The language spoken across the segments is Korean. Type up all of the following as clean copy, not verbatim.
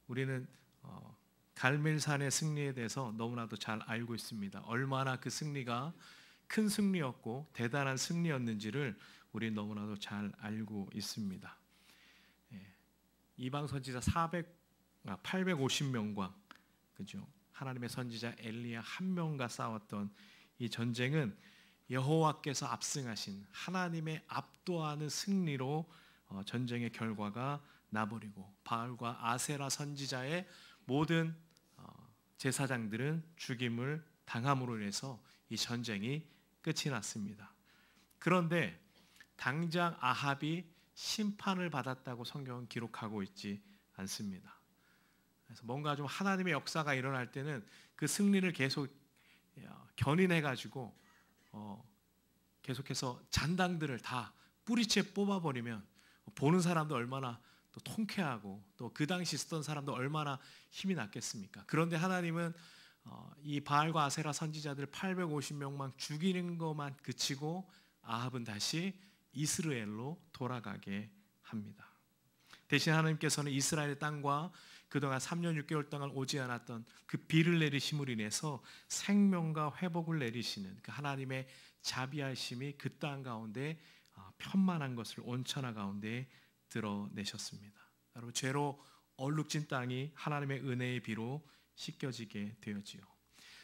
우리는 갈멜산의 승리에 대해서 너무나도 잘 알고 있습니다. 얼마나 그 승리가 큰 승리였고 대단한 승리였는지를 우리 너무나도 잘 알고 있습니다. 이방 선지자 850명과 그죠? 하나님의 선지자 엘리야 한 명과 싸웠던 이 전쟁은 여호와께서 압승하신 하나님의 압도하는 승리로 전쟁의 결과가 나버리고 바알과 아세라 선지자의 모든 제사장들은 죽임을 당함으로 인해서 이 전쟁이 끝이 났습니다. 그런데 당장 아합이 심판을 받았다고 성경은 기록하고 있지 않습니다. 그래서 뭔가 좀 하나님의 역사가 일어날 때는 그 승리를 계속 견인해가지고 계속해서 잔당들을 다 뿌리채 뽑아버리면 보는 사람도 얼마나 또 통쾌하고 또 그 당시 있었던 사람도 얼마나 힘이 났겠습니까? 그런데 하나님은 이 바알과 아세라 선지자들 850명만 죽이는 것만 그치고 아합은 다시 이스라엘로 돌아가게 합니다. 대신 하나님께서는 이스라엘의 땅과 그동안 3년 6개월 동안 오지 않았던 그 비를 내리심으로 인해서 생명과 회복을 내리시는 그 하나님의 자비하심이 그 땅 가운데 편만한 것을 온천하 가운데 드러내셨습니다. 여러분, 죄로 얼룩진 땅이 하나님의 은혜의 비로 씻겨지게 되었지요.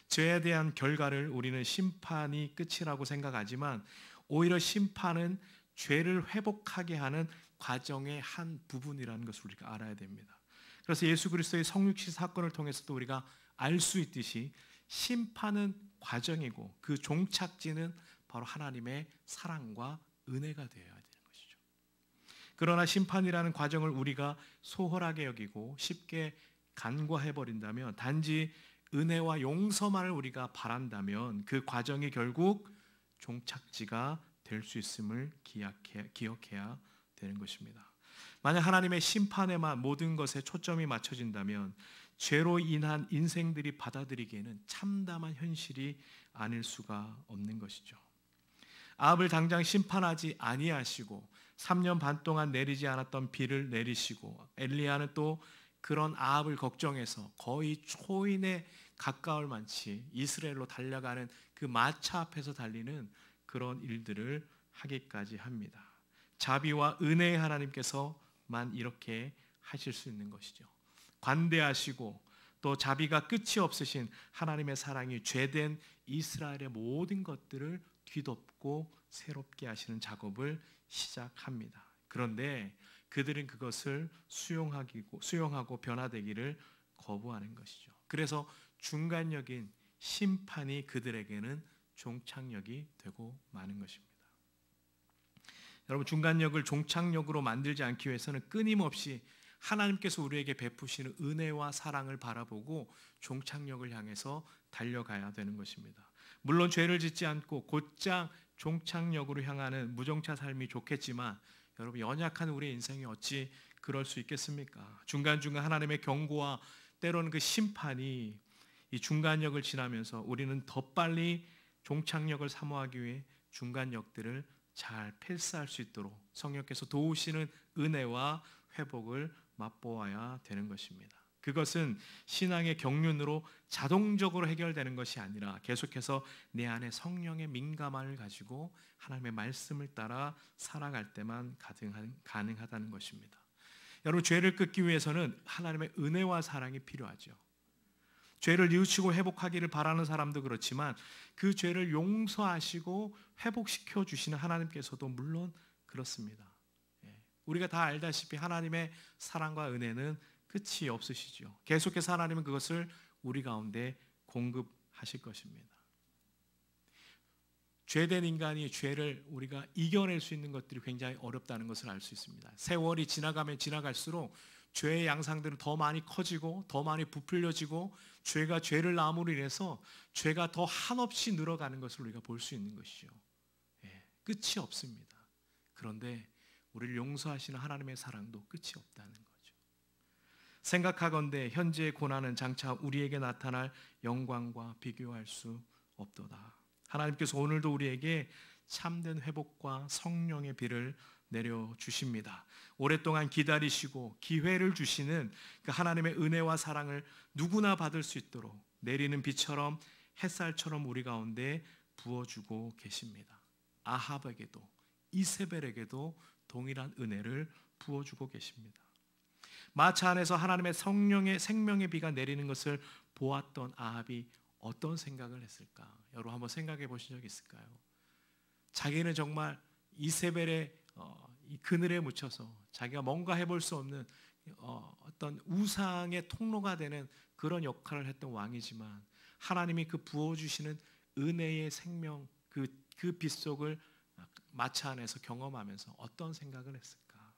죄에 대한 결과를 우리는 심판이 끝이라고 생각하지만 오히려 심판은 죄를 회복하게 하는 과정의 한 부분이라는 것을 우리가 알아야 됩니다. 그래서 예수 그리스도의 성육신 사건을 통해서도 우리가 알 수 있듯이 심판은 과정이고 그 종착지는 바로 하나님의 사랑과 은혜가 되어야 되는 것이죠. 그러나 심판이라는 과정을 우리가 소홀하게 여기고 쉽게 간과해버린다면, 단지 은혜와 용서만을 우리가 바란다면 그 과정이 결국 종착지가 될 수 있음을 기억해야 되는 것입니다. 만약 하나님의 심판에만 모든 것에 초점이 맞춰진다면 죄로 인한 인생들이 받아들이기에는 참담한 현실이 아닐 수가 없는 것이죠. 아합을 당장 심판하지 아니하시고 3년 반 동안 내리지 않았던 비를 내리시고, 엘리야는 또 그런 아합을 걱정해서 거의 초인에 가까울 만치 이스라엘로 달려가는 그 마차 앞에서 달리는 그런 일들을 하기까지 합니다. 자비와 은혜의 하나님께서만 이렇게 하실 수 있는 것이죠. 관대하시고 또 자비가 끝이 없으신 하나님의 사랑이 죄된 이스라엘의 모든 것들을 뒤덮고 새롭게 하시는 작업을 시작합니다. 그런데 그들은 그것을 수용하고 변화되기를 거부하는 것이죠. 그래서 중간역인 심판이 그들에게는 종착역이 되고 마는 것입니다. 여러분, 중간역을 종착역으로 만들지 않기 위해서는 끊임없이 하나님께서 우리에게 베푸시는 은혜와 사랑을 바라보고 종착역을 향해서 달려가야 되는 것입니다. 물론 죄를 짓지 않고 곧장 종착역으로 향하는 무정차 삶이 좋겠지만, 여러분, 연약한 우리의 인생이 어찌 그럴 수 있겠습니까? 중간중간 하나님의 경고와 때로는 그 심판이 이 중간역을 지나면서 우리는 더 빨리 종착역을 사모하기 위해 중간역들을 잘 패스할 수 있도록 성령께서 도우시는 은혜와 회복을 맛보아야 되는 것입니다. 그것은 신앙의 경륜으로 자동적으로 해결되는 것이 아니라 계속해서 내 안에 성령의 민감함을 가지고 하나님의 말씀을 따라 살아갈 때만 가능하다는 것입니다. 여러분, 죄를 끊기 위해서는 하나님의 은혜와 사랑이 필요하죠. 죄를 뉘우치고 회복하기를 바라는 사람도 그렇지만 그 죄를 용서하시고 회복시켜 주시는 하나님께서도 물론 그렇습니다. 우리가 다 알다시피 하나님의 사랑과 은혜는 끝이 없으시죠. 계속해서 하나님은 그것을 우리 가운데 공급하실 것입니다. 죄된 인간이 죄를 우리가 이겨낼 수 있는 것들이 굉장히 어렵다는 것을 알 수 있습니다. 세월이 지나가면 지나갈수록 죄의 양상들은 더 많이 커지고 더 많이 부풀려지고 죄가 죄를 낳음으로 인해서 죄가 더 한없이 늘어가는 것을 우리가 볼 수 있는 것이죠. 끝이 없습니다. 그런데 우리를 용서하시는 하나님의 사랑도 끝이 없다는 거죠. 생각하건대 현재의 고난은 장차 우리에게 나타날 영광과 비교할 수 없도다. 하나님께서 오늘도 우리에게 참된 회복과 성령의 비를 내려주십니다. 오랫동안 기다리시고 기회를 주시는 그 하나님의 은혜와 사랑을 누구나 받을 수 있도록 내리는 비처럼 햇살처럼 우리 가운데 부어주고 계십니다. 아합에게도 이세벨에게도 동일한 은혜를 부어주고 계십니다. 마차 안에서 하나님의 성령의 생명의 비가 내리는 것을 보았던 아합이 어떤 생각을 했을까? 여러분 한번 생각해 보신 적 있을까요? 자기는 정말 이세벨의 이 그늘에 묻혀서 자기가 뭔가 해볼 수 없는 어떤 우상의 통로가 되는 그런 역할을 했던 왕이지만 하나님이 그 부어주시는 은혜의 생명 그 빗속을 마차 안에서 경험하면서 어떤 생각을 했을까?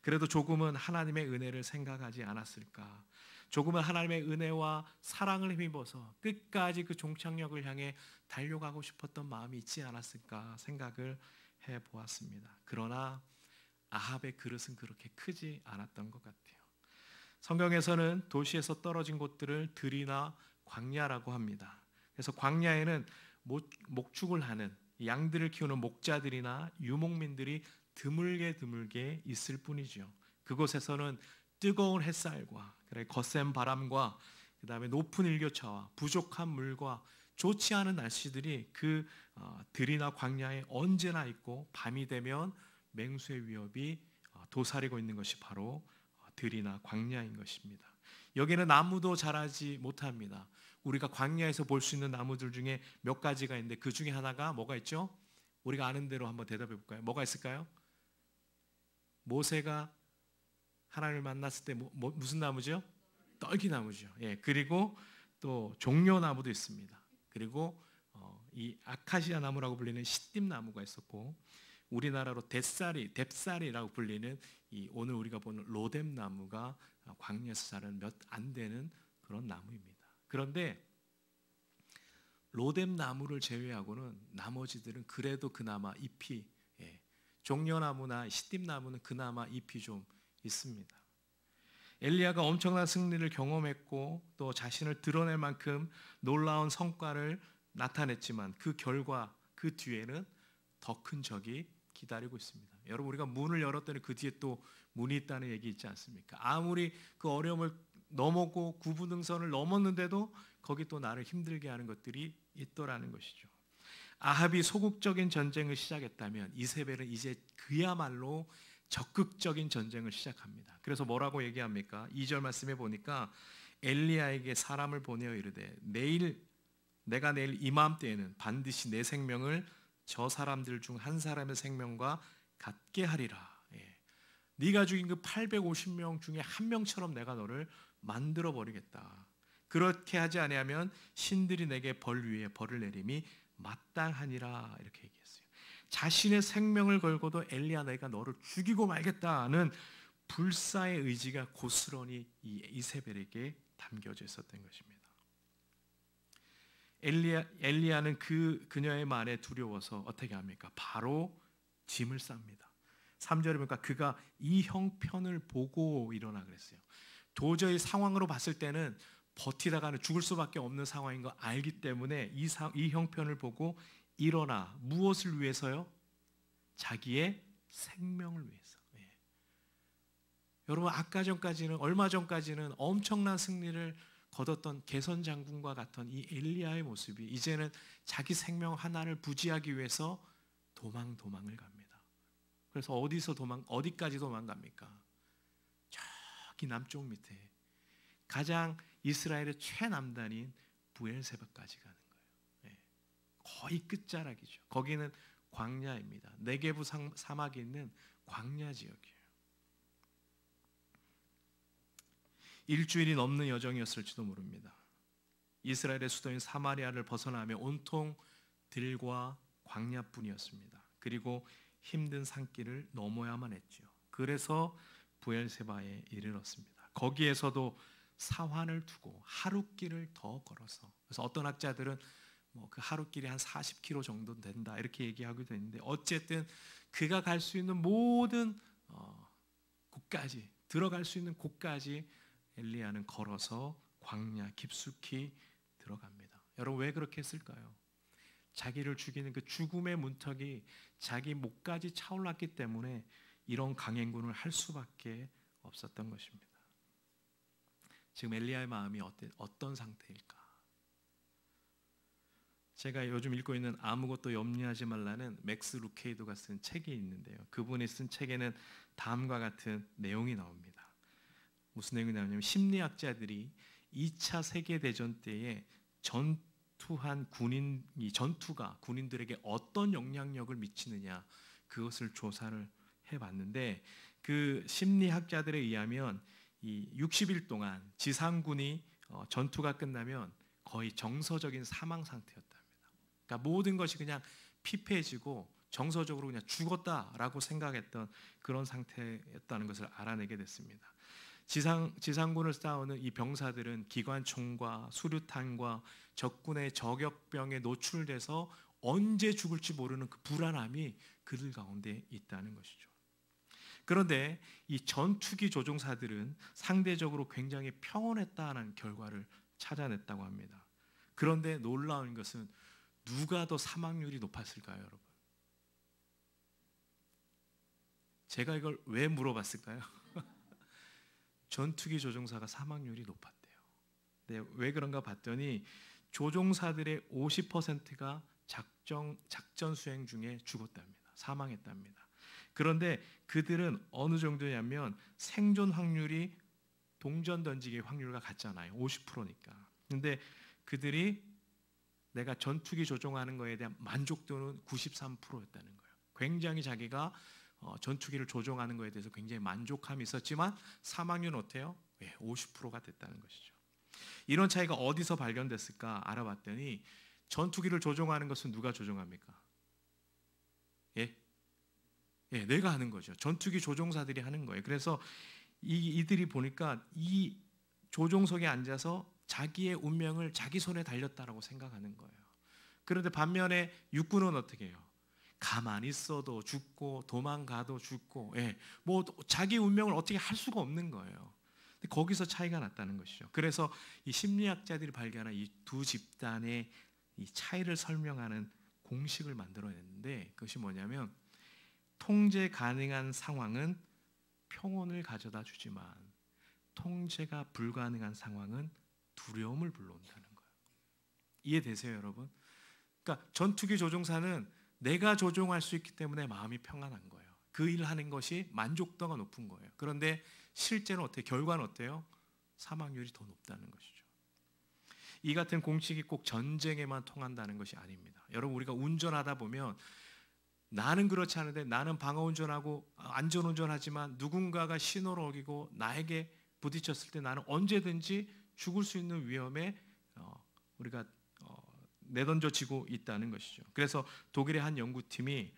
그래도 조금은 하나님의 은혜를 생각하지 않았을까? 조금은 하나님의 은혜와 사랑을 힘입어서 끝까지 그 종착역을 향해 달려가고 싶었던 마음이 있지 않았을까 생각을 해보았습니다. 그러나 아합의 그릇은 그렇게 크지 않았던 것 같아요. 성경에서는 도시에서 떨어진 곳들을 들이나 광야라고 합니다. 그래서 광야에는 목축을 하는 양들을 키우는 목자들이나 유목민들이 드물게 있을 뿐이죠. 그곳에서는 뜨거운 햇살과 거센 바람과 그다음에 높은 일교차와 부족한 물과 좋지 않은 날씨들이 그 들이나 광야에 언제나 있고 밤이 되면 맹수의 위협이 도사리고 있는 것이 바로 들이나 광야인 것입니다. 여기는 나무도 자라지 못합니다. 우리가 광야에서 볼 수 있는 나무들 중에 몇 가지가 있는데 그 중에 하나가 뭐가 있죠? 우리가 아는 대로 한번 대답해 볼까요? 뭐가 있을까요? 모세가 하나님을 만났을 때 무슨 나무죠? 떨기나무죠. 예, 그리고 또 종려나무도 있습니다. 그리고 이 아카시아 나무라고 불리는 시띠나무가 있었고 우리나라로 뎁사리라고 불리는 이 오늘 우리가 보는 로뎀나무가 광야에서 자라는 몇 안 되는 그런 나무입니다. 그런데 로뎀나무를 제외하고는 나머지들은 그래도 그나마 잎이 종려나무나 시띠나무는 그나마 잎이 좀 있습니다. 엘리야가 엄청난 승리를 경험했고 또 자신을 드러낼 만큼 놀라운 성과를 나타냈지만 그 결과 그 뒤에는 더 큰 적이 기다리고 있습니다. 여러분 우리가 문을 열었더니 그 뒤에 또 문이 있다는 얘기 있지 않습니까? 아무리 그 어려움을 넘었고 구분등선을 넘었는데도 거기 또 나를 힘들게 하는 것들이 있더라는 것이죠. 아합이 소극적인 전쟁을 시작했다면 이세벨은 이제 그야말로 적극적인 전쟁을 시작합니다. 그래서 뭐라고 얘기합니까? 2절 말씀에 보니까 엘리야에게 사람을 보내어 이르되 내가 내일 이맘때에는 반드시 내 생명을 저 사람들 중 한 사람의 생명과 같게 하리라. 네가 죽인 그 850명 중에 한 명처럼 내가 너를 만들어 버리겠다. 그렇게 하지 아니하면 신들이 내게 벌 위에 벌을 내림이 마땅하니라 이렇게 얘기했어요. 자신의 생명을 걸고도 엘리야 내가 너를 죽이고 말겠다는 불사의 의지가 고스란히 이 이세벨에게 담겨져 있었던 것입니다. 엘리야는 그녀의 말에 두려워서 어떻게 합니까? 바로 짐을 쌉니다. 3절에 보니까 그가 이 형편을 보고 일어나 그랬어요. 도저히 상황으로 봤을 때는 버티다가는 죽을 수밖에 없는 상황인 거 알기 때문에 이 형편을 보고 일어나 무엇을 위해서요? 자기의 생명을 위해서. 여러분 얼마 전까지는 엄청난 승리를 거뒀던 개선 장군과 같은 이 엘리야의 모습이 이제는 자기 생명 하나를 부지하기 위해서 도망을 갑니다. 그래서 어디까지 도망갑니까? 저기 남쪽 밑에 가장 이스라엘의 최남단인 부엘세바까지 가는 거예요. 거의 끝자락이죠. 거기는 광야입니다. 네게부 사막이 있는 광야 지역이에요. 일주일이 넘는 여정이었을지도 모릅니다. 이스라엘의 수도인 사마리아를 벗어나며 온통 들과 광야뿐이었습니다. 그리고 힘든 산길을 넘어야만 했죠. 그래서 부엘세바에 이르렀습니다. 거기에서도 사환을 두고 하룻길을 더 걸어서 그래서 어떤 학자들은 그 하룻길이 한 40km 정도 된다 이렇게 얘기하기도 했는데 어쨌든 그가 갈 수 있는 모든 곳까지 들어갈 수 있는 곳까지 엘리야는 걸어서 광야 깊숙이 들어갑니다. 여러분 왜 그렇게 했을까요? 자기를 죽이는 그 죽음의 문턱이 자기 목까지 차올랐기 때문에 이런 강행군을 할 수밖에 없었던 것입니다. 지금 엘리야의 마음이 어떤 상태일까? 제가 요즘 읽고 있는 아무것도 염려하지 말라는 맥스 루케이도가 쓴 책이 있는데요. 그분이 쓴 책에는 다음과 같은 내용이 나옵니다. 무슨 내용이 나오냐면 심리학자들이 2차 세계대전 때에 전투한 이 전투가 군인들에게 어떤 영향력을 미치느냐 그것을 조사를 해봤는데 그 심리학자들에 의하면 이 60일 동안 지상군이 전투가 끝나면 거의 정서적인 사망 상태였답니다. 그러니까 모든 것이 그냥 피폐해지고 정서적으로 그냥 죽었다라고 생각했던 그런 상태였다는 것을 알아내게 됐습니다. 지상군을 싸우는 이 병사들은 기관총과 수류탄과 적군의 저격병에 노출돼서 언제 죽을지 모르는 그 불안함이 그들 가운데 있다는 것이죠. 그런데 이 전투기 조종사들은 상대적으로 굉장히 평온했다는 결과를 찾아냈다고 합니다. 그런데 놀라운 것은 누가 더 사망률이 높았을까요, 여러분? 제가 이걸 왜 물어봤을까요? 전투기 조종사가 사망률이 높았대요. 네, 왜 그런가 봤더니 조종사들의 50%가 작전 수행 중에 죽었답니다. 사망했답니다. 그런데 그들은 어느 정도냐면 생존 확률이 동전 던지기 확률과 같잖아요. 50%니까. 근데 그들이 내가 전투기 조종하는 거에 대한 만족도는 93%였다는 거예요. 굉장히 자기가 전투기를 조종하는 거에 대해서 굉장히 만족함이 있었지만 사망률은 어때요? 50%가 됐다는 것이죠. 이런 차이가 어디서 발견됐을까 알아봤더니 전투기를 조종하는 것은 누가 조종합니까? 내가 하는 거죠. 전투기 조종사들이 하는 거예요. 그래서 이들이 보니까 이 조종석에 앉아서 자기의 운명을 자기 손에 달렸다라고 생각하는 거예요. 그런데 반면에 육군은 어떻게 해요? 가만히 있어도 죽고 도망가도 죽고, 뭐 자기 운명을 어떻게 할 수가 없는 거예요. 근데 거기서 차이가 났다는 것이죠. 그래서 이 심리학자들이 발견한 이 두 집단의 이 차이를 설명하는 공식을 만들어냈는데 그것이 뭐냐면 통제 가능한 상황은 평온을 가져다 주지만 통제가 불가능한 상황은 두려움을 불러온다는 거예요. 이해되세요, 여러분? 그러니까 전투기 조종사는 내가 조종할 수 있기 때문에 마음이 평안한 거예요. 그 일 하는 것이 만족도가 높은 거예요. 그런데 실제는 어때요? 결과는 어때요? 사망률이 더 높다는 것이죠. 이 같은 공식이 꼭 전쟁에만 통한다는 것이 아닙니다. 여러분, 우리가 운전하다 보면 나는 그렇지 않은데 나는 방어 운전하고 안전 운전하지만 누군가가 신호를 어기고 나에게 부딪혔을 때 나는 언제든지 죽을 수 있는 위험에 우리가 내던져지고 있다는 것이죠. 그래서 독일의 한 연구팀이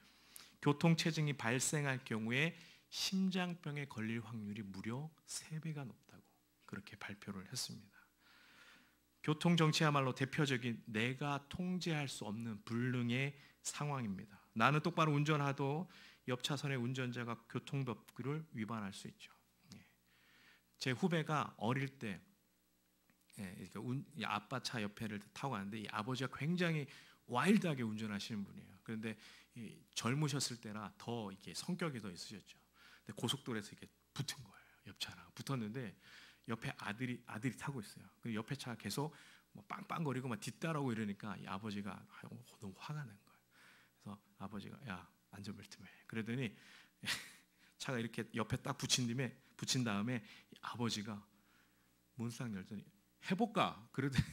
교통체증이 발생할 경우에 심장병에 걸릴 확률이 무려 3배가 높다고 그렇게 발표를 했습니다. 교통정치야말로 대표적인 내가 통제할 수 없는 불능의 상황입니다. 나는 똑바로 운전하도 옆 차선의 운전자가 교통법규를 위반할 수 있죠. 제 후배가 어릴 때 아빠 차 옆에를 타고 가는데 이 아버지가 굉장히 와일드하게 운전하시는 분이에요. 그런데 젊으셨을 때라 더 이렇게 성격이 더 있으셨죠. 근데 고속도로에서 이렇게 붙은 거예요. 옆차랑 붙었는데 옆에 아들이 타고 있어요. 그 옆에 차가 계속 뭐 빵빵거리고 막 뒤따라오고 이러니까 이 아버지가 너무 화가 난 거예요. 그래서 아버지가 야 안전벨트 매. 그러더니 차가 이렇게 옆에 딱 붙인 다음에 아버지가 문상 열더니 해볼까? 그러더니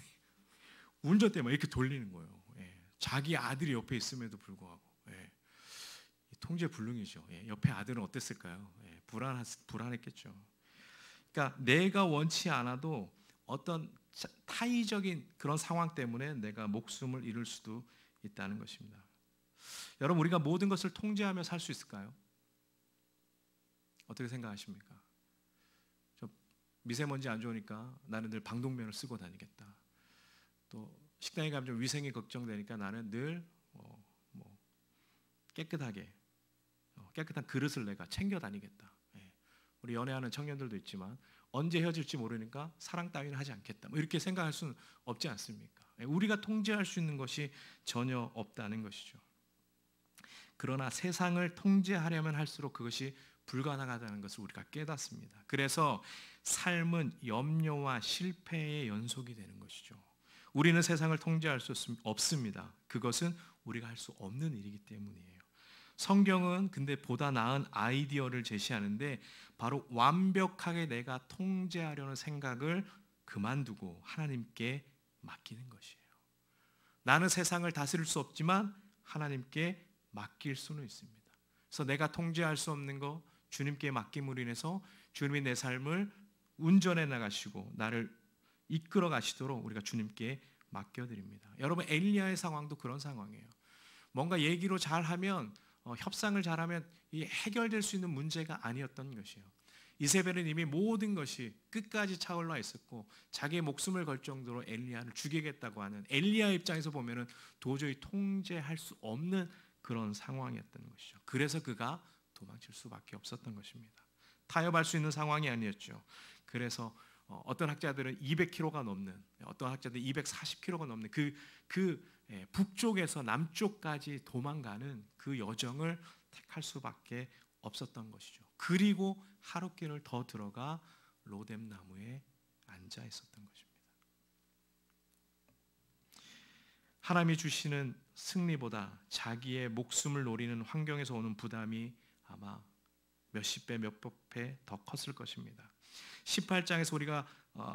운전대 막 이렇게 돌리는 거예요. 자기 아들이 옆에 있음에도 불구하고 통제 불능이죠. 옆에 아들은 어땠을까요? 불안했겠죠. 그러니까 내가 원치 않아도 어떤 타의적인 그런 상황 때문에 내가 목숨을 잃을 수도 있다는 것입니다. 여러분, 우리가 모든 것을 통제하며 살 수 있을까요? 어떻게 생각하십니까? 미세먼지 안 좋으니까 나는 늘 방독면을 쓰고 다니겠다. 또 식당에 가면 좀 위생이 걱정되니까 나는 늘 깨끗하게 깨끗한 그릇을 내가 챙겨 다니겠다. 우리 연애하는 청년들도 있지만 언제 헤어질지 모르니까 사랑 따위는 하지 않겠다. 뭐 이렇게 생각할 수는 없지 않습니까? 우리가 통제할 수 있는 것이 전혀 없다는 것이죠. 그러나 세상을 통제하려면 할수록 그것이 불가능하다는 것을 우리가 깨닫습니다. 그래서 삶은 염려와 실패의 연속이 되는 것이죠. 우리는 세상을 통제할 수 없습니다. 그것은 우리가 할 수 없는 일이기 때문이에요. 성경은 근데 보다 나은 아이디어를 제시하는데 바로 완벽하게 내가 통제하려는 생각을 그만두고 하나님께 맡기는 것이에요. 나는 세상을 다스릴 수 없지만 하나님께 맡길 수는 있습니다. 그래서 내가 통제할 수 없는 거 주님께 맡김으로 인해서 주님이 내 삶을 운전해 나가시고 나를 이끌어 가시도록 우리가 주님께 맡겨드립니다. 여러분, 엘리야의 상황도 그런 상황이에요. 뭔가 얘기로 잘하면 협상을 잘하면 이 해결될 수 있는 문제가 아니었던 것이에요. 이세벨은 이미 모든 것이 끝까지 차올라 있었고 자기의 목숨을 걸 정도로 엘리야를 죽이겠다고 하는, 엘리야 입장에서 보면은 도저히 통제할 수 없는 그런 상황이었던 것이죠. 그래서 그가 도망칠 수밖에 없었던 것입니다. 타협할 수 있는 상황이 아니었죠. 그래서 어떤 학자들은 200km가 넘는, 어떤 학자들은 240km가 넘는 그 북쪽에서 남쪽까지 도망가는 그 여정을 택할 수밖에 없었던 것이죠. 그리고 하룻길을 더 들어가 로뎀 나무에 앉아 있었던 것입니다. 하나님이 주시는 승리보다 자기의 목숨을 노리는 환경에서 오는 부담이 아마 몇십 배, 몇백 배 더 컸을 것입니다. 18장에서 우리가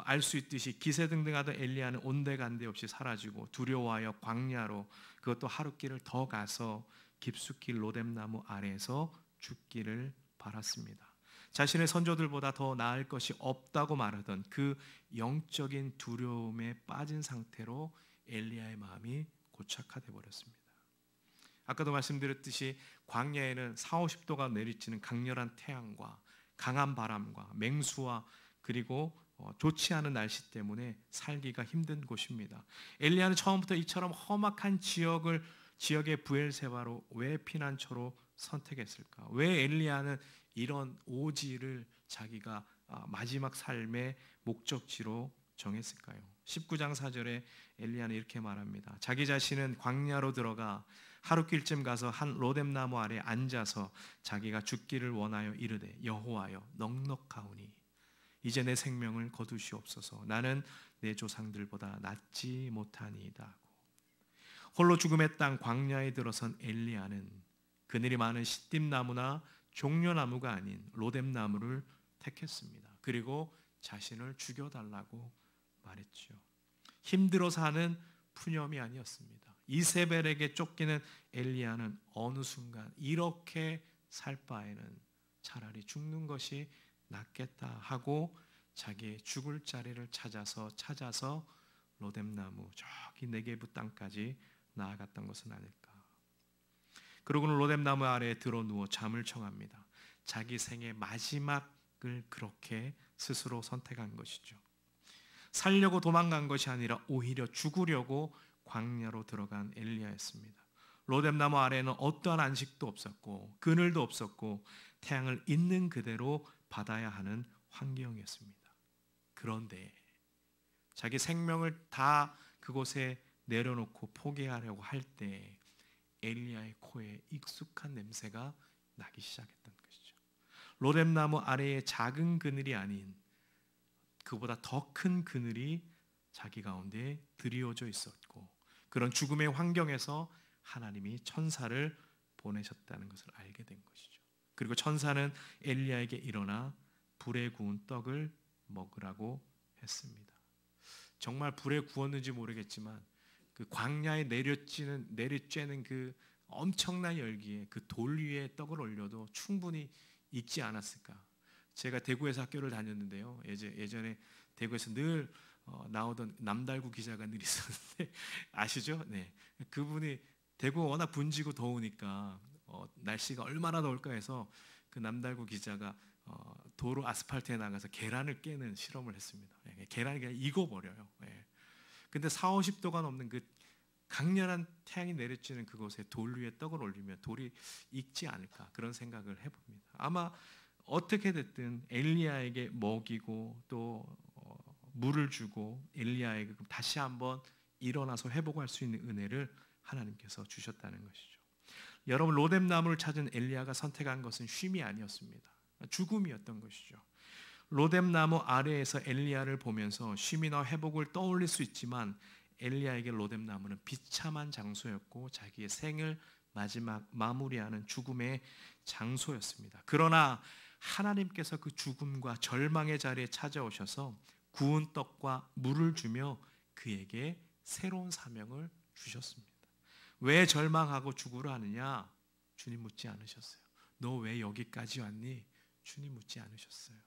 알 수 있듯이 기세등등하던 엘리야는 온데간데 없이 사라지고 두려워하여 광야로, 그것도 하룻길을 더 가서 깊숙이 로뎀나무 아래에서 죽기를 바랐습니다. 자신의 선조들보다 더 나을 것이 없다고 말하던 그 영적인 두려움에 빠진 상태로 엘리야의 마음이 고착화돼 버렸습니다. 아까도 말씀드렸듯이 광야에는 40~50도가 내리치는 강렬한 태양과 강한 바람과 맹수와 그리고 좋지 않은 날씨 때문에 살기가 힘든 곳입니다. 엘리야는 처음부터 이처럼 험악한 지역의 브엘세바로 왜 피난처로 선택했을까? 왜 엘리야는 이런 오지를 자기가 마지막 삶의 목적지로 정했을까요? 19장 4절에 엘리야는 이렇게 말합니다. 자기 자신은 광야로 들어가 하룻길쯤 가서 한 로뎀나무 아래 앉아서 자기가 죽기를 원하여 이르되 여호와여 넉넉하오니 이제 내 생명을 거두시옵소서. 나는 내 조상들보다 낫지 못하니이다 하고, 홀로 죽음의 땅 광야에 들어선 엘리야는 그늘이 많은 시딤나무나 종려나무가 아닌 로뎀나무를 택했습니다. 그리고 자신을 죽여달라고 말했죠. 힘들어서 하는 푸념이 아니었습니다. 이세벨에게 쫓기는 엘리야는 어느 순간 이렇게 살 바에는 차라리 죽는 것이 낫겠다 하고 자기의 죽을 자리를 찾아서 로뎀나무 저기 네게부 땅까지 나아갔던 것은 아닐까. 그러고는 로뎀나무 아래에 들어 누워 잠을 청합니다. 자기 생의 마지막을 그렇게 스스로 선택한 것이죠. 살려고 도망간 것이 아니라 오히려 죽으려고 광야로 들어간 엘리야였습니다. 로뎀나무 아래에는 어떠한 안식도 없었고 그늘도 없었고 태양을 있는 그대로 받아야 하는 환경이었습니다. 그런데 자기 생명을 다 그곳에 내려놓고 포기하려고 할 때 엘리야의 코에 익숙한 냄새가 나기 시작했던 것이죠. 로뎀나무 아래의 작은 그늘이 아닌 그보다 더 큰 그늘이 자기 가운데 드리워져 있었고, 그런 죽음의 환경에서 하나님이 천사를 보내셨다는 것을 알게 된 것이죠. 그리고 천사는 엘리야에게 일어나 불에 구운 떡을 먹으라고 했습니다. 정말 불에 구웠는지 모르겠지만 그 광야에 내리쬐는 그 엄청난 열기에 그 돌 위에 떡을 올려도 충분히 익지 않았을까. 제가 대구에서 학교를 다녔는데요. 예전에 대구에서 늘 나오던 남달구 기자가 늘 있었는데 아시죠? 네, 그분이 대구가 워낙 분지고 더우니까 날씨가 얼마나 더울까 해서 그 남달구 기자가 도로 아스팔트에 나가서 계란을 깨는 실험을 했습니다. 계란이 그냥 익어버려요. 근데 40~50도가 넘는 그 강렬한 태양이 내리쬐는 그곳에 돌 위에 떡을 올리면 돌이 익지 않을까, 그런 생각을 해봅니다. 아마 어떻게 됐든 엘리야에게 먹이고 또 물을 주고 엘리야에게 다시 한번 일어나서 회복할 수 있는 은혜를 하나님께서 주셨다는 것이죠. 여러분, 로뎀나무를 찾은 엘리야가 선택한 것은 쉼이 아니었습니다. 죽음이었던 것이죠. 로뎀나무 아래에서 엘리야를 보면서 쉼이나 회복을 떠올릴 수 있지만 엘리야에게 로뎀나무는 비참한 장소였고 자기의 생을 마지막 마무리하는 죽음의 장소였습니다. 그러나 하나님께서 그 죽음과 절망의 자리에 찾아오셔서 구운 떡과 물을 주며 그에게 새로운 사명을 주셨습니다. 왜 절망하고 죽으려 하느냐? 주님 묻지 않으셨어요. 너 왜 여기까지 왔니? 주님 묻지 않으셨어요.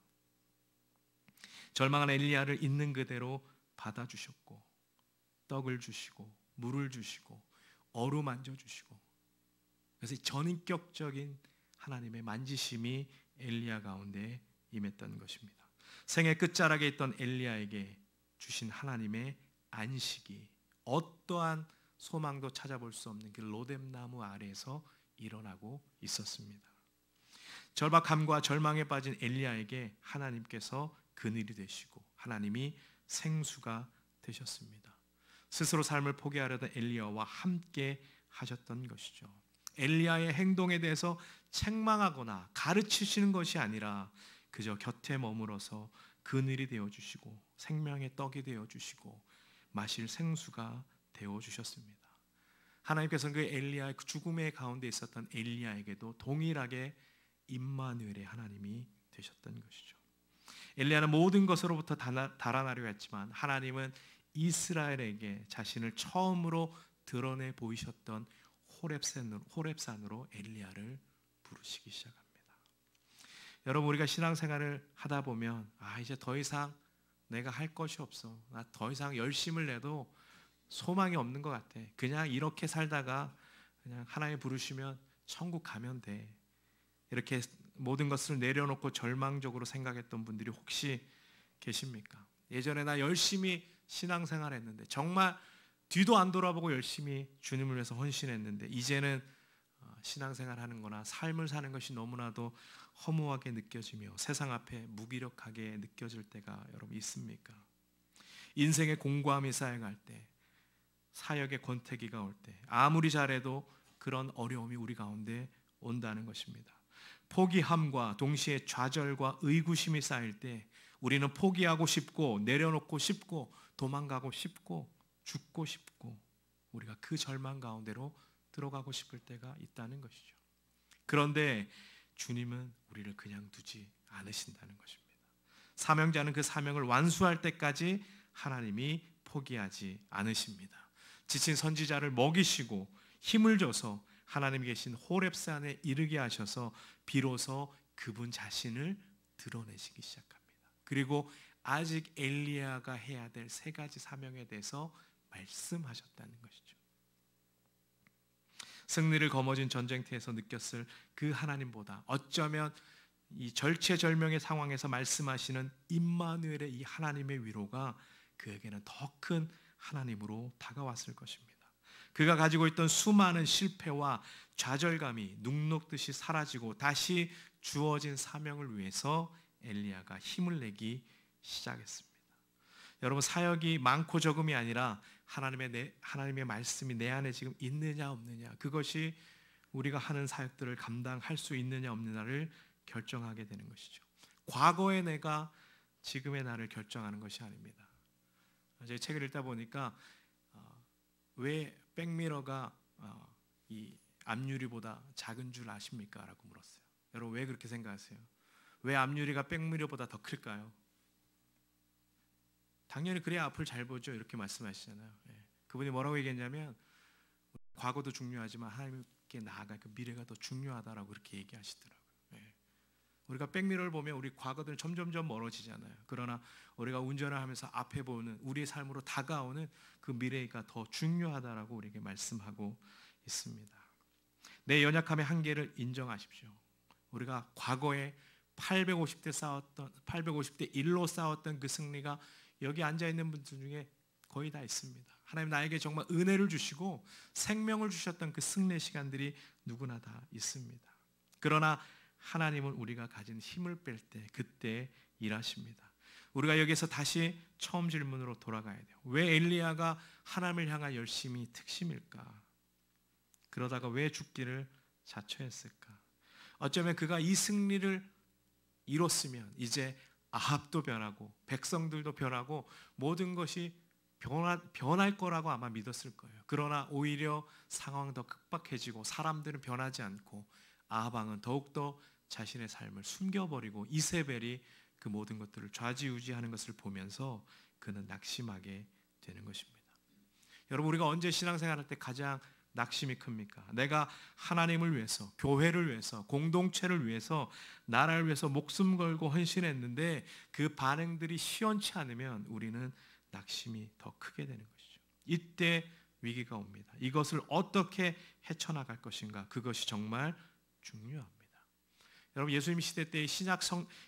절망한 엘리야를 있는 그대로 받아주셨고 떡을 주시고 물을 주시고 어루만져 주시고, 그래서 전인격적인 하나님의 만지심이 엘리야 가운데 임했던 것입니다. 생의 끝자락에 있던 엘리야에게 주신 하나님의 안식이 어떠한 소망도 찾아볼 수 없는 그 로뎀나무 아래에서 일어나고 있었습니다. 절박함과 절망에 빠진 엘리야에게 하나님께서 그늘이 되시고 하나님이 생수가 되셨습니다. 스스로 삶을 포기하려던 엘리야와 함께 하셨던 것이죠. 엘리야의 행동에 대해서 책망하거나 가르치시는 것이 아니라 그저 곁에 머물어서 그늘이 되어주시고 생명의 떡이 되어주시고 마실 생수가 되어주셨습니다. 하나님께서는 그 엘리야의 죽음의 가운데 있었던 엘리야에게도 동일하게 임마누엘의 하나님이 되셨던 것이죠. 엘리야는 모든 것으로부터 달아나려 했지만 하나님은 이스라엘에게 자신을 처음으로 드러내 보이셨던 호렙산으로 엘리야를 부르시기 시작합니다. 여러분, 우리가 신앙생활을 하다 보면 이제 더 이상 내가 할 것이 없어, 나 더 이상 열심을 내도 소망이 없는 것 같아, 그냥 이렇게 살다가 그냥 하나님 부르시면 천국 가면 돼, 이렇게 모든 것을 내려놓고 절망적으로 생각했던 분들이 혹시 계십니까? 예전에 나 열심히 신앙생활 했는데, 정말 뒤도 안 돌아보고 열심히 주님을 위해서 헌신했는데 이제는 신앙생활 하는 거나 삶을 사는 것이 너무나도 허무하게 느껴지며 세상 앞에 무기력하게 느껴질 때가 여러분 있습니까? 인생의 공고함이 쌓여갈 때, 사역의 권태기가 올 때 아무리 잘해도 그런 어려움이 우리 가운데 온다는 것입니다. 포기함과 동시에 좌절과 의구심이 쌓일 때 우리는 포기하고 싶고 내려놓고 싶고 도망가고 싶고 죽고 싶고 우리가 그 절망 가운데로 들어가고 싶을 때가 있다는 것이죠. 그런데 주님은 우리를 그냥 두지 않으신다는 것입니다. 사명자는 그 사명을 완수할 때까지 하나님이 포기하지 않으십니다. 지친 선지자를 먹이시고 힘을 줘서 하나님이 계신 호렙산에 이르게 하셔서 비로소 그분 자신을 드러내시기 시작합니다. 그리고 아직 엘리야가 해야 될 세 가지 사명에 대해서 말씀하셨다는 것이죠. 승리를 거머쥔 전쟁터에서 느꼈을 그 하나님보다 어쩌면 이 절체절명의 상황에서 말씀하시는 임마누엘의 이 하나님의 위로가 그에게는 더 큰 하나님으로 다가왔을 것입니다. 그가 가지고 있던 수많은 실패와 좌절감이 눅눅듯이 사라지고 다시 주어진 사명을 위해서 엘리야가 힘을 내기 시작했습니다. 여러분, 사역이 많고 적음이 아니라 하나님의 말씀이 내 안에 지금 있느냐 없느냐, 그것이 우리가 하는 사역들을 감당할 수 있느냐 없느냐를 결정하게 되는 것이죠. 과거의 내가 지금의 나를 결정하는 것이 아닙니다. 제 책을 읽다 보니까 왜 백미러가 이 앞유리보다 작은 줄 아십니까? 라고 물었어요. 여러분, 왜 그렇게 생각하세요? 왜 앞유리가 백미러보다 더 클까요? 당연히 그래야 앞을 잘 보죠, 이렇게 말씀하시잖아요. 그분이 뭐라고 얘기했냐면 과거도 중요하지만 하나님께 나아갈 그 미래가 더 중요하다라고 그렇게 얘기하시더라고요. 우리가 백미러를 보면 우리 과거들은 점점점 멀어지잖아요. 그러나 우리가 운전을 하면서 앞에 보는 우리의 삶으로 다가오는 그 미래가 더 중요하다라고 우리에게 말씀하고 있습니다. 내 연약함의 한계를 인정하십시오. 우리가 과거에 850대 1로 싸웠던 그 승리가 여기 앉아있는 분들 중에 거의 다 있습니다. 하나님 나에게 정말 은혜를 주시고 생명을 주셨던 그 승리의 시간들이 누구나 다 있습니다. 그러나 하나님은 우리가 가진 힘을 뺄 때 그때 일하십니다. 우리가 여기서 다시 처음 질문으로 돌아가야 돼요. 왜 엘리야가 하나님을 향한 열심이 특심일까? 그러다가 왜 죽기를 자처했을까? 어쩌면 그가 이 승리를 이뤘으면 이제 아합도 변하고 백성들도 변하고 모든 것이 변할 거라고 아마 믿었을 거예요. 그러나 오히려 상황이 더 급박해지고 사람들은 변하지 않고 아합 왕은 더욱더 자신의 삶을 숨겨버리고 이세벨이 그 모든 것들을 좌지우지하는 것을 보면서 그는 낙심하게 되는 것입니다. 여러분, 우리가 언제 신앙생활할 때 가장 낙심이 큽니까? 내가 하나님을 위해서, 교회를 위해서, 공동체를 위해서, 나라를 위해서 목숨 걸고 헌신했는데 그 반응들이 시원치 않으면 우리는 낙심이 더 크게 되는 것이죠. 이때 위기가 옵니다. 이것을 어떻게 헤쳐나갈 것인가? 그것이 정말 중요합니다. 여러분, 예수님 시대 때 신약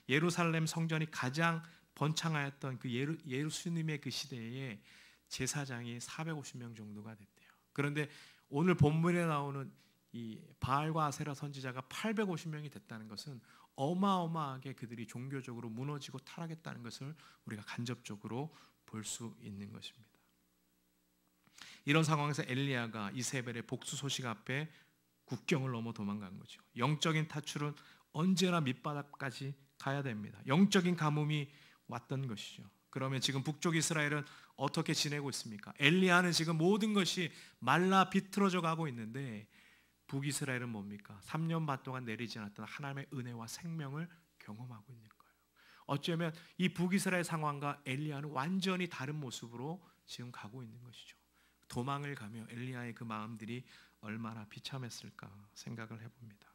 예루살렘 성전이 가장 번창하였던 그 예수님의 그 시대에 제사장이 450명 정도가 됐대요. 그런데 오늘 본문에 나오는 이 바알과 아세라 선지자가 850명이 됐다는 것은 어마어마하게 그들이 종교적으로 무너지고 타락했다는 것을 우리가 간접적으로 볼 수 있는 것입니다. 이런 상황에서 엘리야가 이세벨의 복수 소식 앞에 국경을 넘어 도망간 거죠. 영적인 타출은 언제나 밑바닥까지 가야 됩니다. 영적인 가뭄이 왔던 것이죠. 그러면 지금 북쪽 이스라엘은 어떻게 지내고 있습니까? 엘리야는 지금 모든 것이 말라 비틀어져 가고 있는데 북이스라엘은 뭡니까? 3년 반 동안 내리지 않았던 하나님의 은혜와 생명을 경험하고 있는 거예요. 어쩌면 이 북이스라엘 상황과 엘리야는 완전히 다른 모습으로 지금 가고 있는 것이죠. 도망을 가며 엘리야의 그 마음들이 얼마나 비참했을까 생각을 해봅니다.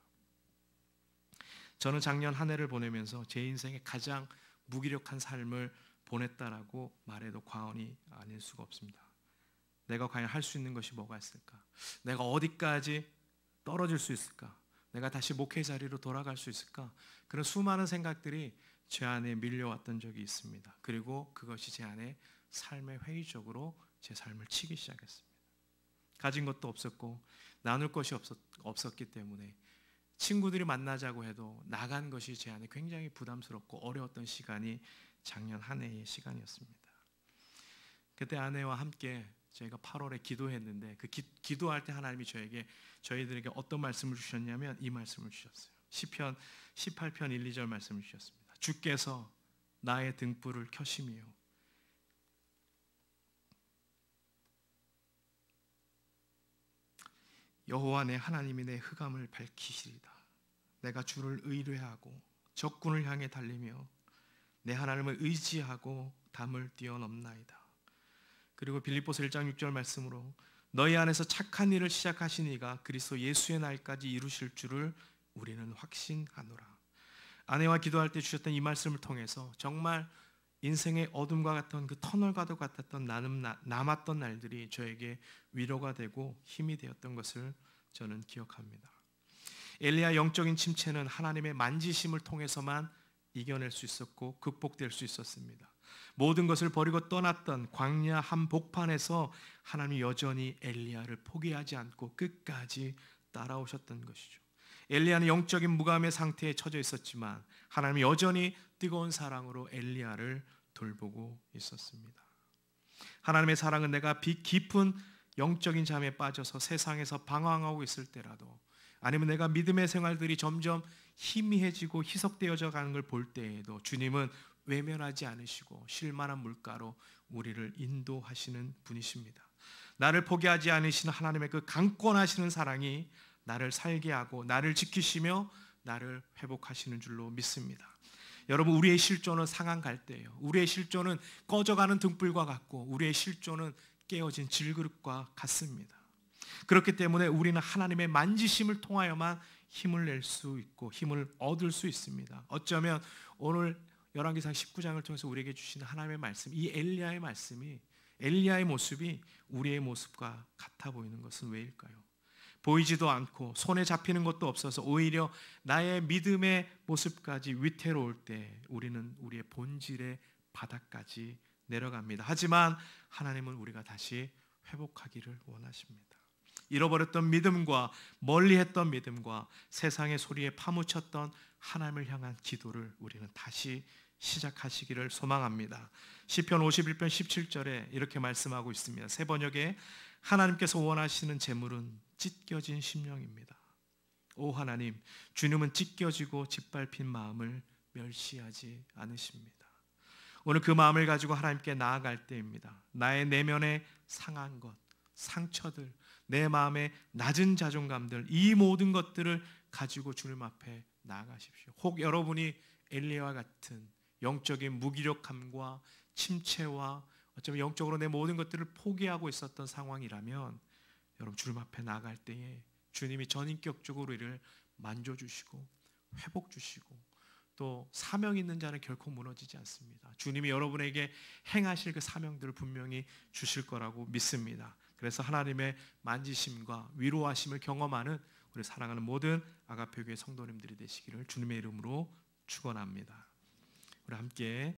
저는 작년 한 해를 보내면서 제 인생의 가장 무기력한 삶을 보냈다라고 말해도 과언이 아닐 수가 없습니다. 내가 과연 할 수 있는 것이 뭐가 있을까? 내가 어디까지 떨어질 수 있을까? 내가 다시 목회 자리로 돌아갈 수 있을까? 그런 수많은 생각들이 제 안에 밀려왔던 적이 있습니다. 그리고 그것이 제 안에 삶의 회의적으로 제 삶을 치기 시작했습니다. 가진 것도 없었고 나눌 것이 없었기 때문에 친구들이 만나자고 해도 나간 것이 제 안에 굉장히 부담스럽고 어려웠던 시간이 작년 한 해의 시간이었습니다. 그때 아내와 함께 저희가 8월에 기도했는데 그 기도할 때 하나님이 저희들에게 어떤 말씀을 주셨냐면 이 말씀을 주셨어요. 시편 18편 1, 2절 말씀을 주셨습니다. 주께서 나의 등불을 켜심이요 여호와 내 하나님이 내 흑암을 밝히시리다. 내가 주를 의뢰하고 적군을 향해 달리며 내 하나님을 의지하고 담을 뛰어넘나이다. 그리고 빌립보서 1장 6절 말씀으로 너희 안에서 착한 일을 시작하신 이가 그리스도 예수의 날까지 이루실 줄을 우리는 확신하노라. 아내와 기도할 때 주셨던 이 말씀을 통해서 정말 인생의 어둠과 같던 그 터널과도 같았던 남았던 날들이 저에게 위로가 되고 힘이 되었던 것을 저는 기억합니다. 엘리야 영적인 침체는 하나님의 만지심을 통해서만 이겨낼 수 있었고 극복될 수 있었습니다. 모든 것을 버리고 떠났던 광야 한복판에서 하나님이 여전히 엘리야를 포기하지 않고 끝까지 따라오셨던 것이죠. 엘리야는 영적인 무감의 상태에 처져 있었지만 하나님이 여전히 뜨거운 사랑으로 엘리야를 돌보고 있었습니다. 하나님의 사랑은 내가 깊은 영적인 잠에 빠져서 세상에서 방황하고 있을 때라도 아니면 내가 믿음의 생활들이 점점 희미해지고 희석되어져 가는 걸 볼 때에도 주님은 외면하지 않으시고 쉴만한 물가로 우리를 인도하시는 분이십니다. 나를 포기하지 않으시는 하나님의 그 강권하시는 사랑이 나를 살게 하고 나를 지키시며 나를 회복하시는 줄로 믿습니다. 여러분, 우리의 실존은 상한 갈대예요. 우리의 실존은 꺼져가는 등불과 같고 우리의 실존은 깨어진 질그릇과 같습니다. 그렇기 때문에 우리는 하나님의 만지심을 통하여만 힘을 낼 수 있고 힘을 얻을 수 있습니다. 어쩌면 오늘 열왕기상 19장을 통해서 우리에게 주시는 하나님의 말씀, 이 엘리야의 말씀이 엘리야의 모습이 우리의 모습과 같아 보이는 것은 왜일까요? 보이지도 않고 손에 잡히는 것도 없어서 오히려 나의 믿음의 모습까지 위태로울 때 우리는 우리의 본질의 바닥까지 내려갑니다. 하지만 하나님은 우리가 다시 회복하기를 원하십니다. 잃어버렸던 믿음과 멀리했던 믿음과 세상의 소리에 파묻혔던 하나님을 향한 기도를 우리는 다시 시작하시기를 소망합니다. 시편 51편 17절에 이렇게 말씀하고 있습니다. 새 번역에 하나님께서 원하시는 제물은 찢겨진 심령입니다. 오 하나님, 주님은 찢겨지고 짓밟힌 마음을 멸시하지 않으십니다. 오늘 그 마음을 가지고 하나님께 나아갈 때입니다. 나의 내면의 상한 것, 상처들, 내 마음의 낮은 자존감들, 이 모든 것들을 가지고 주님 앞에 나아가십시오. 혹 여러분이 엘리야와 같은 영적인 무기력함과 침체와 어쩌면 영적으로 내 모든 것들을 포기하고 있었던 상황이라면 여러분 주님 앞에 나아갈 때에 주님이 전인격적으로 우리를 만져주시고 회복주시고 또 사명 있는 자는 결코 무너지지 않습니다. 주님이 여러분에게 행하실 그 사명들을 분명히 주실 거라고 믿습니다. 그래서 하나님의 만지심과 위로하심을 경험하는 우리 사랑하는 모든 아가페 교회 성도님들이 되시기를 주님의 이름으로 축원합니다. 우리 함께